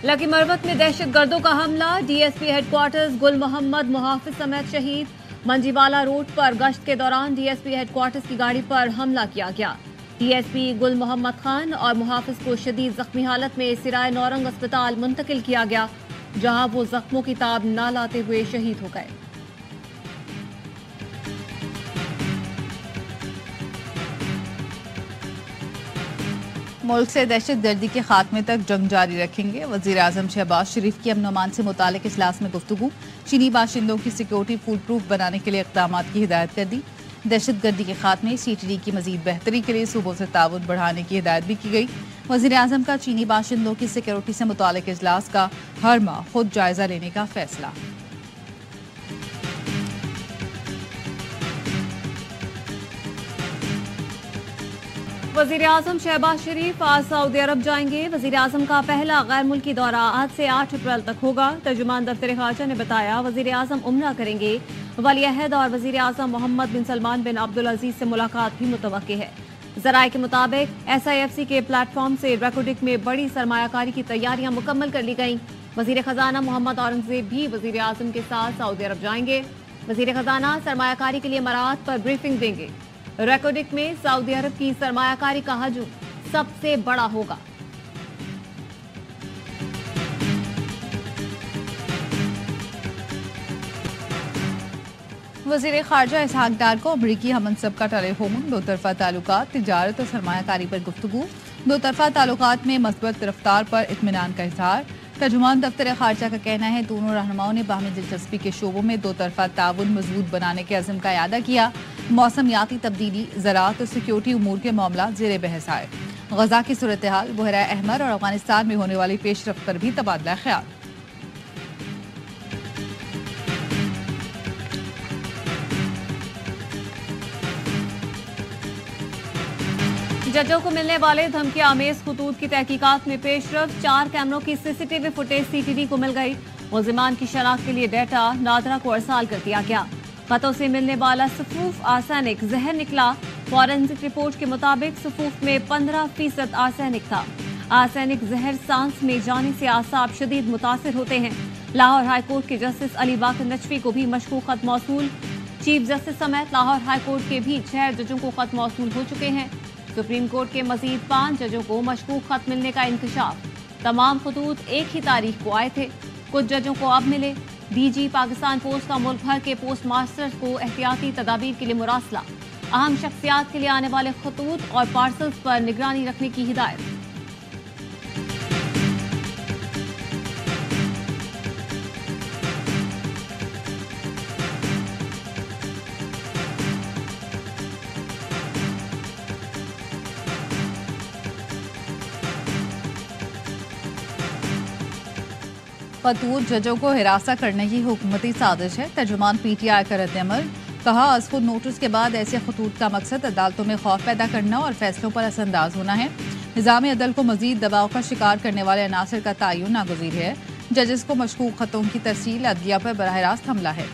Lucky Marwat में दहशतगर्दों का हमला, डीएसपी हेडक्वार्टर्स गुल मोहम्मद मुहाफिज समेत शहीद। मंजीवाला रोड पर गश्त के दौरान डीएसपी हेडक्वार्टर्स की गाड़ी पर हमला किया गया। डीएसपी गुल मोहम्मद खान और मुहाफिज को शदीद जख्मी हालत में सिराय नौरंग अस्पताल मुंतकिल किया गया, जहां वो जख्मों की ताब न लाते हुए शहीद हो गए। मुल्क से दहशतगर्दी के खात्मे तक जंग जारी रखेंगे। वजीर आजम शहबाज शरीफ की अमन अमान से मुतालिक इजलास में गुफ्तगू। चीनी बाशिंदों की सिक्योरिटी फूल प्रूफ बनाने के लिए इक़दाम की हिदायत कर दी। दहशतगर्दी के खात्मे CTD की मजीद बेहतरी के लिए सूबों से ताउन बढ़ाने की हिदायत भी की गई। वजीर आजम का चीनी बाशिंदों की सिक्योरिटी से मुतालिक इजलास का हर माह खुद जायजा लेने का फैसला। वजीर आजम शहबाज शरीफ आज सऊदी अरब जाएंगे। वजीर आजम का पहला गैर मुल्की दौरा आज से 8 अप्रैल तक होगा। तर्जुमान दफ्तर खारजा ने बताया, वजीर आजम उम्रा करेंगे। वली अहद और वजीर आजम मोहम्मद बिन सलमान बिन अब्दुल अजीज से मुलाकात भी मुतवक्के है। जराये के मुताबिक SIFC के प्लेटफॉर्म से रेकोडिक में बड़ी सरमायाकारी की तैयारियां मुकम्मल कर ली गई। वजीर खजाना मोहम्मद औरंगजेब भी वजीर आजम के साथ सऊदी अरब जाएंगे। वजीर खजाना सरमायाकारी के लिए मराहत पर ब्रीफिंग देंगे। रेकोडिक में सऊदी अरब की सरमायाकारी का हजम सबसे बड़ा होगा। वज़ीर ख़ारजा इसहाक डार को अमरीकी हमनसब का टेलीफोन। दो तरफा ताल्लुकात, तिजारत और सरमायाकारी पर गुफ्तगू। दो तरफा ताल्लुकात में मस्बत रफ्तार पर इत्मीनान का इजहार। तर्जुमान दफ्तर खारजा का कहना है, दोनों रहनुमाओं ने बाहमी दिलचस्पी के शोबों में दो तरफा ताउन मजबूत बनाने के अज़म का इयादा किया। मौसमियाती तब्दीली, ज़राअत और सिक्योरिटी उमूर के मामला ज़ेर बहस आए। गजा की सूरत हाल, बहरा अहमर और अफगानिस्तान में होने वाली पेशरफ्त पर भी तबादला ख्याल। जजों को मिलने वाले धमकी आमेज खतूत की तहकीकात में पेशरफ। 4 कैमरों की CCTV फुटेज CTD को मिल गई। मुल्जिमान की शनाख्त के लिए डाटा नादरा को अरसाल कर दिया गया। खतों से मिलने वाला सफूफ आर्सेनिक जहर निकला। फॉरेंसिक रिपोर्ट के मुताबिक सफूफ में 15% आर्सेनिक था। आर्सेनिक जहर सांस में जाने से आसाब शदीद मुतासिर होते हैं। लाहौर हाईकोर्ट के जस्टिस अली बाकर नचवी को भी मशकूक खत मौसूल। चीफ जस्टिस समेत लाहौर हाईकोर्ट के भी 6 जजों को खत मौसूल हो चुके हैं। सुप्रीम कोर्ट के मजीद 5 जजों को मशकूक खत मिलने का इंकशाफ। तमाम खतूत एक ही तारीख को आए थे, कुछ जजों को अब मिले। DG पाकिस्तान पोस्ट का मुल्क भर के पोस्ट मास्टर्स को एहतियाती तदाबीर के लिए मुरासला। अहम शख्सियात के लिए आने वाले खतूत और पार्सल्स पर निगरानी रखने की हिदायत। खतूत जजों को हिरासा करने की हुकूमती साजिश है। तर्जुमान PTI का रद्द-ए-अमल, कहा आज खुद नोटिस के बाद ऐसे खतूत का मकसद अदालतों में खौफ पैदा करना और फैसलों पर असरअंदाज होना है। निज़ाम अदल को मजीद दबाव का शिकार करने वाले अनासर का तयन नागुज़ीर है। जजेस को मशकूक खतों की तरसील अदलिया पर बराह रास्त हमला है।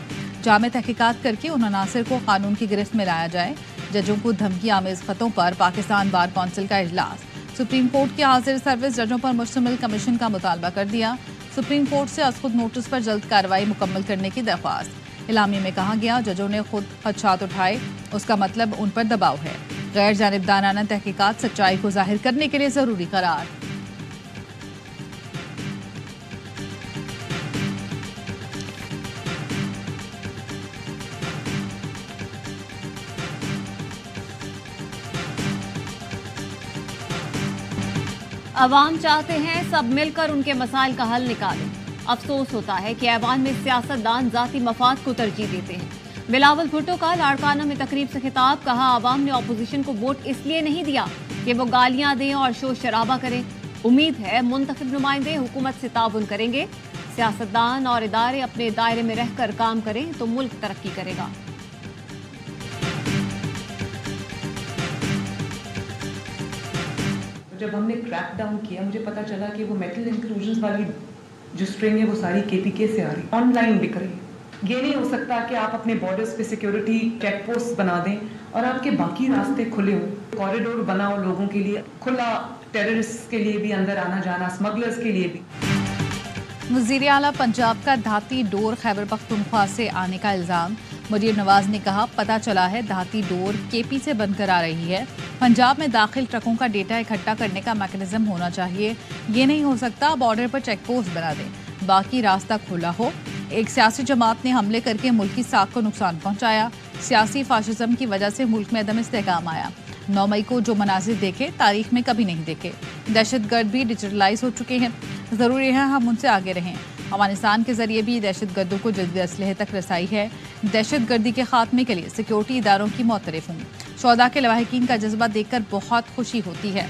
जामे तहकीकात करके उन अनासर को कानून की गिरफ्त में लाया जाए। जजों को धमकी आमेज खतों पर पाकिस्तान बार कौंसिल का इजलास। सुप्रीम कोर्ट के हाजिर सर्विस जजों पर मुश्तमिल कमीशन का मुतालबा कर दिया। सुप्रीम कोर्ट से खुद नोटिस पर जल्द कार्रवाई मुकम्मल करने की दरख्वास्त। इलामी में कहा गया, जजों ने खुद खदशात उठाए, उसका मतलब उन पर दबाव है। गैर जानिबदाराना तहकीकात सच्चाई को जाहिर करने के लिए जरूरी करार। अवाम चाहते हैं सब मिलकर उनके मसाइल का हल निकालें। अफसोस होता है कि ऐवान में सियासतदान जाती मफाद को तरजीह देते हैं। बिलावल भुट्टो का लाड़काना में तकरीब से खिताब, कहा आवाम ने अपोजिशन को वोट इसलिए नहीं दिया कि वो गालियां दें और शोर शराबा करें। उम्मीद है मुंतखब नुमाइंदे हुकूमत से ताउन करेंगे। सियासतदान और इदारे अपने दायरे में रहकर काम करें तो मुल्क तरक्की करेगा। जब हमने क्रैक डाउन किया, मुझे पता चला कि वो मेटल इंक्लूजन वाली जो स्ट्रिंग है वो सारी KPK से आ रही, ऑनलाइन बिक रही। ये नहीं हो सकता कि आप अपने बॉर्डर्स पे सिक्योरिटी चेक पोस्ट बना दें और आपके बाकी रास्ते खुले हों। कॉरिडोर बनाओ लोगों के लिए खुला, टेररिस्ट के लिए भी अंदर आना जाना, स्मगलर्स के लिए भी। वज़ीर आला पंजाब का धाती डोर खैबर पख्तूनख्वा से आने का इल्ज़ाम। मरीम नवाज ने कहा, पता चला है धाती डोर केपी से बनकर आ रही है। पंजाब में दाखिल ट्रकों का डेटा इकट्ठा करने का मैकेनिज्म होना चाहिए। ये नहीं हो सकता बॉर्डर पर चेक पोस्ट बना दें, बाकी रास्ता खुला हो। एक सियासी जमात ने हमले करके मुल्क की साख को नुकसान पहुंचाया। सियासी फाशिज्म की वजह से मुल्क में अदम इस्तेहकाम आया। 9 मई को जो मनाजिर देखे तारीख में कभी नहीं देखे। दहशतगर्द भी डिजिटलाइज हो चुके हैं। ज़रूरी है हम उनसे आगे रहें। अफगानिस्तान के जरिए भी दहशतगर्दों को जदीद असलहे तक रसाई है। दहशतगर्दी के खात्मे के लिए सिक्योरिटी इदारों की मोतरफ हूँ। शोहदा के लवाहिकीन का जज्बा देखकर बहुत खुशी होती है।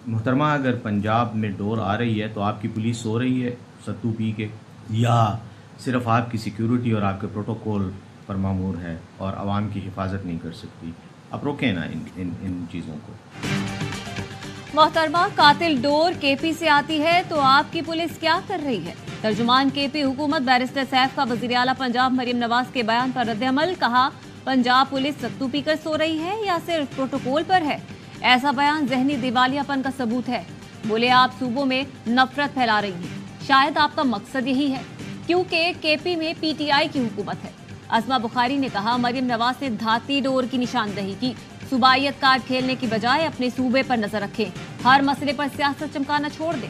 मोहतरमा, अगर पंजाब में डोर आ रही है तो आपकी पुलिस सो रही है सत्तू पी के, या सिर्फ आपकी सिक्योरिटी और आपके प्रोटोकॉल पर मामूर है और आवाम की हिफाजत नहीं कर सकती? आप रोकें ना इन चीज़ों को। मोहतरमा, कातिल डोर केपी से आती है तो आपकी पुलिस क्या कर रही है? तर्जुमान केपी हुकूमत बैरिस्टर सैफ का वज़ीर आला पंजाब मरीम नवाज के बयान पर रद्द-ए-अमल। कहा, पंजाब पुलिस सत्तू पीकर सो रही है या सिर्फ प्रोटोकॉल पर है? ऐसा बयान जहनी दिवालियापन का सबूत है। बोले, आप सूबों में नफरत फैला रही हैं। शायद आपका मकसद यही है, क्योंकि केपी में पीटीआई की हुकूमत है। अस्मा बुखारी ने कहा, मरीम नवाज ने धाती डोर की निशानदही की। सूबाइयत कार्ड खेलने की बजाय अपने सूबे पर नजर रखें। हर मसले पर सियासत चमकाना छोड़ दें।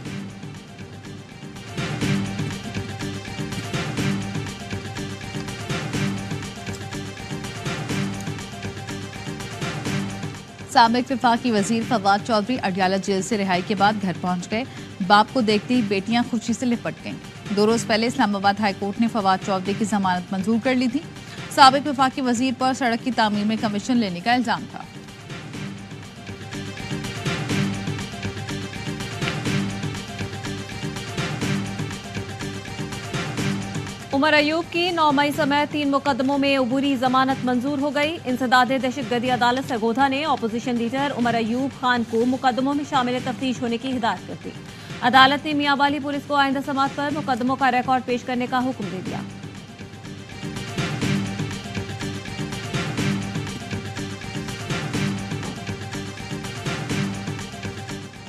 साबिक वफाकी वजीर फवाद चौधरी अडियाला जेल से रिहाई के बाद घर पहुंच गए। बाप को देखते ही बेटियां खुशी से लिपट गईं। 2 रोज पहले इस्लामाबाद हाईकोर्ट ने फवाद चौधरी की जमानत मंजूर कर ली थी। साबिक वफाकी वजीर पर सड़क की तामीर में कमीशन लेने का इल्जाम था। उमर अयूब की 9 मई समेत 3 मुकदमों में अबूरी जमानत मंजूर हो गई। इंसदाद दहशतगर्दी अदालत सरगोधा ने अपोजिशन लीडर उमर अयूब खान को मुकदमों में शामिल तफ्तीश होने की हिदायत कर दी। अदालत ने मियां वाली पुलिस को आइंदा समात पर मुकदमों का रिकॉर्ड पेश करने का हुक्म दे दिया।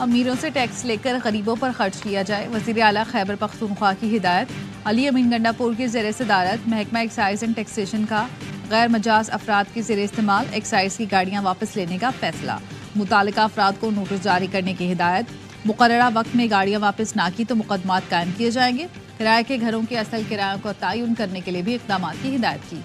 अमीरों से टैक्स लेकर गरीबों पर खर्च किया जाए, वज़ीर आला खैबर पख्तूनख्वा की हिदायत। अली अमीन गंडापुर की ज़ेर सदारत महकमा एक्साइज एंड टैक्सेशन का गैर मजाज अफराद के ज़ेर इस्तेमाल एक्साइज की गाड़ियाँ वापस लेने का फैसला। मुतालिका अफराद को नोटिस जारी करने की हिदायत। मुकर्ररा वक्त में गाड़ियाँ वापस ना की तो मुकदमात कायम किए जाएंगे। किराए के घरों के असल किरायों को तयन करने के लिए भी इक़दाम की हिदायत की।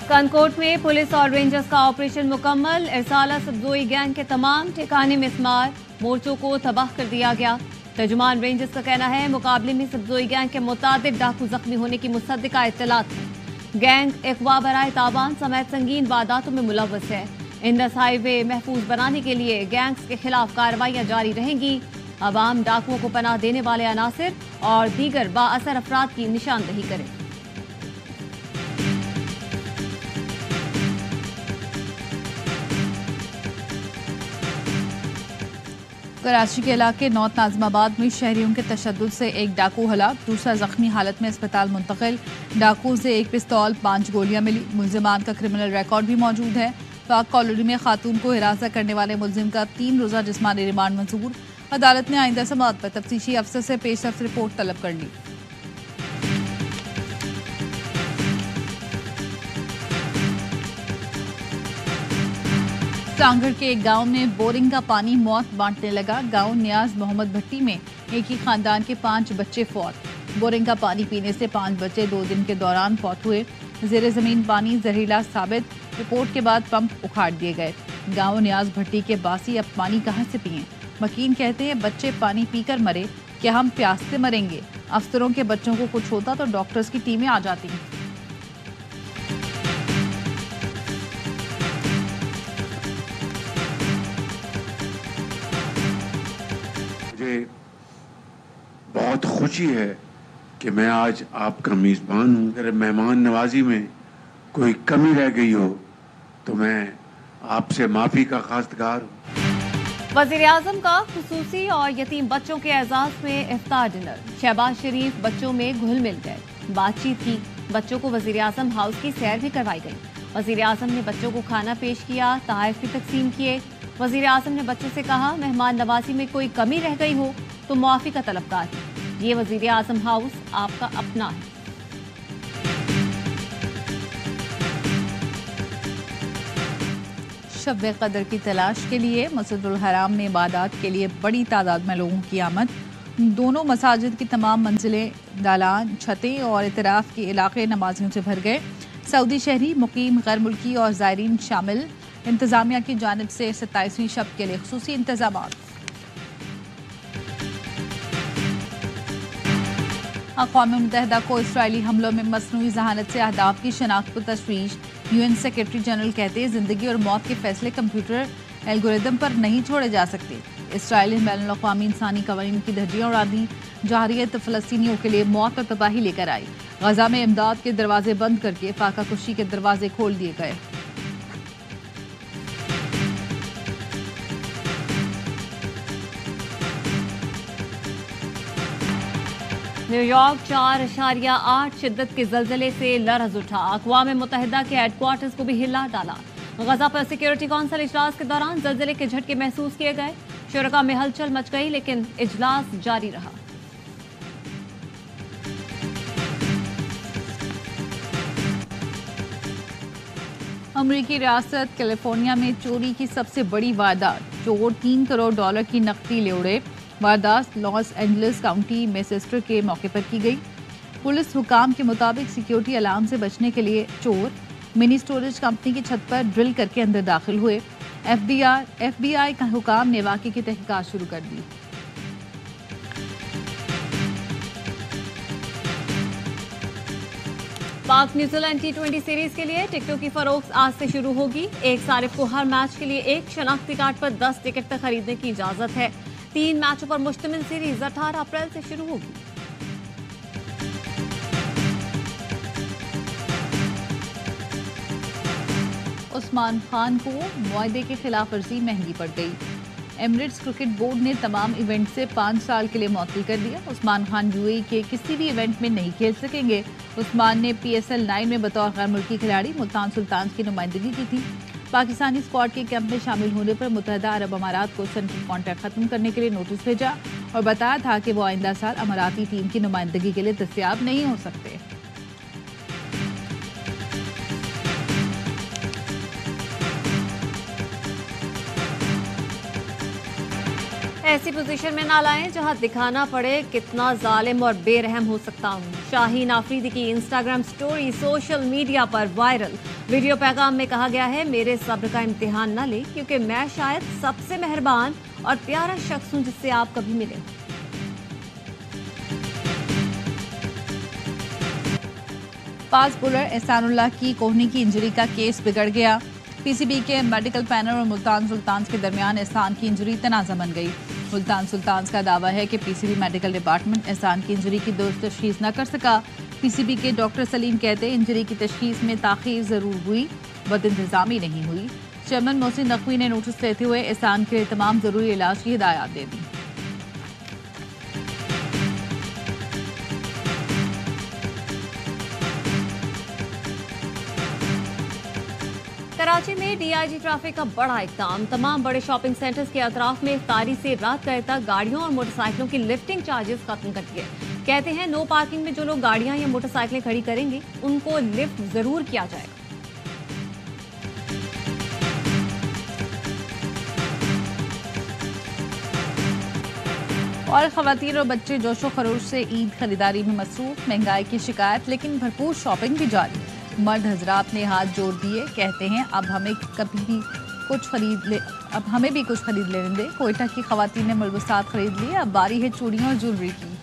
कनकोट में पुलिस और रेंजर्स का ऑपरेशन मुकम्मल। इरसाला सब्जोई गैंग के तमाम ठिकाने मिसमार, मोर्चों को तबाह कर दिया गया। तर्जुमान रेंजर्स का कहना है, मुकाबले में सब्जोई गैंग के मुताबिक डाकू जख्मी होने की मुसद्दिका इत्तलात है। गैंग अगवा बराए ताबान समेत संगीन वारदातों में मुलव्वस है। इंडस हाईवे महफूज बनाने के लिए गैंग्स के खिलाफ कार्रवाइयां जारी रहेंगी। अवाम डाकुओं को पनाह देने वाले अनासिर और दीगर बाअसर अफराद की निशानदही करें। कराची के इलाके नॉर्थ नाज़िमाबाद में शहरियों के तशद्दुद से एक डाकू हलाक, दूसरा जख्मी हालत में अस्पताल मुंतकिल। डाकू से एक पिस्तौल, 5 गोलियां मिली। मुल्जिमान का क्रिमिनल रिकॉर्ड भी मौजूद है। पाक कॉलोनी में खातून को हिरासत करने वाले मुल्जिम का 3 रोज़ा जिस्मानी रिमांड मंजूर। अदालत ने आइंदा समाअत पर तफ्तीशी अफसर से पेशरफ्त रिपोर्ट तलब कर ली। टांगड़ के एक गांव में बोरिंग का पानी मौत बांटने लगा। गांव नियाज मोहम्मद भट्टी में एक ही खानदान के 5 बच्चे फौत। बोरिंग का पानी पीने से 5 बच्चे 2 दिन के दौरान फौत हुए। ज़ेरे ज़मीन पानी जहरीला साबित। रिपोर्ट के बाद पंप उखाड़ दिए गए। गांव नियाज भट्टी के बासी अब पानी कहां से पिएं? वकील कहते हैं, बच्चे पानी पीकर मरे, क्या हम प्यास से मरेंगे? अफसरों के बच्चों को कुछ होता तो डॉक्टर्स की टीमें आ जाती। मुझे बहुत खुशी है कि मैं आज आपका मेज़बान हूँ। अगर मेहमान नवाजी में कोई कमी रह गई हो तो मैं आपसे माफ़ी का खास्तगार हूँ। वजीर आजम का खुसूसी और यतीम बच्चों के एजाज में इफ्तार डिनर। शहबाज शरीफ बच्चों में घुल मिल गए, बातचीत की। बच्चों को वजीर आजम हाउस की सैर भी करवाई गई। वजीर आजम ने बच्चों को खाना पेश किया, तोहफे भी तकसीम किए। वजीर आजम ने बच्चों से कहा, मेहमान नवाजी में कोई कमी रह गई हो तो मुआफी का तलबगार है। ये वजीर आजम हाउस आपका अपना है। शब कदर की तलाश के लिए मस्जिदुल हराम में इबादत के लिए बड़ी तादाद में लोगों की आमद। दोनों मसाजिद की तमाम मंजिलें, दालान, छतें और इतराफ़ के इलाके नमाजियों से भर गए। सऊदी शहरी, मुकीम, गैर मुल्की और ज़ायरीन शामिल। इंतज़ामिया की जानिब से 27वीं शब के लिए खुसूसी इंतज़ाम। अक़वाम मुत्तहिदा को इसराइली हमलों में मसनूई ज़हानत से अहदाफ की शनाख्त पर तशवीश। UN सेक्रेटरी जनरल कहते हैं, ज़िंदगी और मौत के फैसले कंप्यूटर एल्गोरिदम पर नहीं छोड़े जा सकते। इसराइल ने बैनुल अक़वामी इंसानी कवानीन की धज्जियां उड़ा दी। जहरियत फ़लस्तीनियों के लिए मौत और तबाही लेकर आई। गजा में इमदाद के दरवाजे बंद करके फाका कुशी के दरवाजे खोल दिए गए। न्यूयॉर्क 4.8 शिद्दत के जल्जले से लरज़ उठा। अक़वाम मुत्तहिदा के हेडक्वार्टर्स को भी हिला डाला। गजा पर सिक्योरिटी काउंसिल इजलास के दौरान जल्जले के झटके महसूस किए गए। शुरका में हलचल मच गई, लेकिन इजलास जारी रहा। अमरीकी रियासत कैलिफोर्निया में चोरी की सबसे बड़ी वारदात। चोर $3 करोड़ की नकदी ले उड़े। वारदात लॉस एंजलिस काउंटी मैनचेस्टर के मौके पर की गई। पुलिस हुकाम के मुताबिक सिक्योरिटी अलार्म से बचने के लिए चोर मिनी स्टोरेज कंपनी की छत पर ड्रिल करके अंदर दाखिल हुए। FBI का हुकाम ने वाक़े की तहकीकात शुरू कर दी। पाक न्यूजीलैंड T20 सीरीज के लिए टिकटों की फरोख्त आज से शुरू होगी। एक सारिफ को हर मैच के लिए एक शनाख्ती कार्ड पर 10 टिकट तक खरीदने की इजाजत है। 3 मैचों पर मुश्तमिल सीरीज 18 अप्रैल से शुरू होगी। उस्मान खान को मुआहदे की खिलाफ वर्जी महंगी पड़ गई। एमिरेट्स क्रिकेट बोर्ड ने तमाम इवेंट से 5 साल के लिए मुअत्तल कर दिया। उस्मान खान UAE के किसी भी इवेंट में नहीं खेल सकेंगे। उस्मान ने PSL 9 में बतौर गैर मुल्की खिलाड़ी मुल्तान सुल्तान्स की नुमाइंदगी की थी। पाकिस्तानी स्क्वाड के कैंप में शामिल होने पर मुत्तहिदा अरब अमारात को सेंट्रल कॉन्ट्रैक्ट खत्म करने के लिए नोटिस भेजा और बताया था कि वो आइंदा साल अमाराती टीम की नुमाइंदगी के लिए दस्तयाब नहीं हो सकते। ऐसी पोजीशन में ना लाएं जहां दिखाना पड़े कितना जालिम और बेरहम हो सकता हूं। शाहीन आफरीदी की इंस्टाग्राम स्टोरी सोशल मीडिया पर वायरल। वीडियो पैगाम में कहा गया है, मेरे सब्र का इम्तिहान न ले क्योंकि मैं शायद सबसे मेहरबान और प्यारा शख्स हूं जिससे आप कभी मिले। फास्ट बॉलर एहसानुल्लाह की कोहनी की इंजरी का केस बिगड़ गया। PCB के मेडिकल पैनल और मुल्तान सुल्तान्स के दरमियान एहसान की इंजरी तनाज़ा बन गई। मुल्तान सुल्तान्स का दावा है कि PCB मेडिकल डिपार्टमेंट एहसान की इंजरी की दुरुस्त तशखीस न कर सका। PCB के डॉक्टर सलीम कहते हैं, इंजरी की तशखीस में ताख़ीर ज़रूर हुई, बदइंतज़ामी नहीं हुई। चेयरमैन मोहसिन नकवी ने नोटिस लेते हुए एहसान के लिए तमाम ज़रूरी इलाज की हिदायत दे दी। कराची में DIG ट्रैफिक का बड़ा इक़दाम। तमाम बड़े शॉपिंग सेंटर्स के अतराफ में इफ्तारी से रात गए तक गाड़ियों और मोटरसाइकिलों की लिफ्टिंग चार्जेस खत्म कर दिए। कहते हैं, नो पार्किंग में जो लोग गाड़ियां या मोटरसाइकिलें खड़ी करेंगे उनको लिफ्ट जरूर किया जाएगा। और ख़वातीन और बच्चे जोशो खरोश से ईद खरीदारी में मसरूफ। महंगाई की शिकायत लेकिन भरपूर शॉपिंग भी जारी। मर्द हजरात ने हाथ जोड़ दिए, कहते हैं अब हमें भी कुछ खरीद लेने दे। कोयटा की ख़वातीन ने मलबूसात खरीद लिए, अब बारी है चूड़ियों और ज्वेलरी की।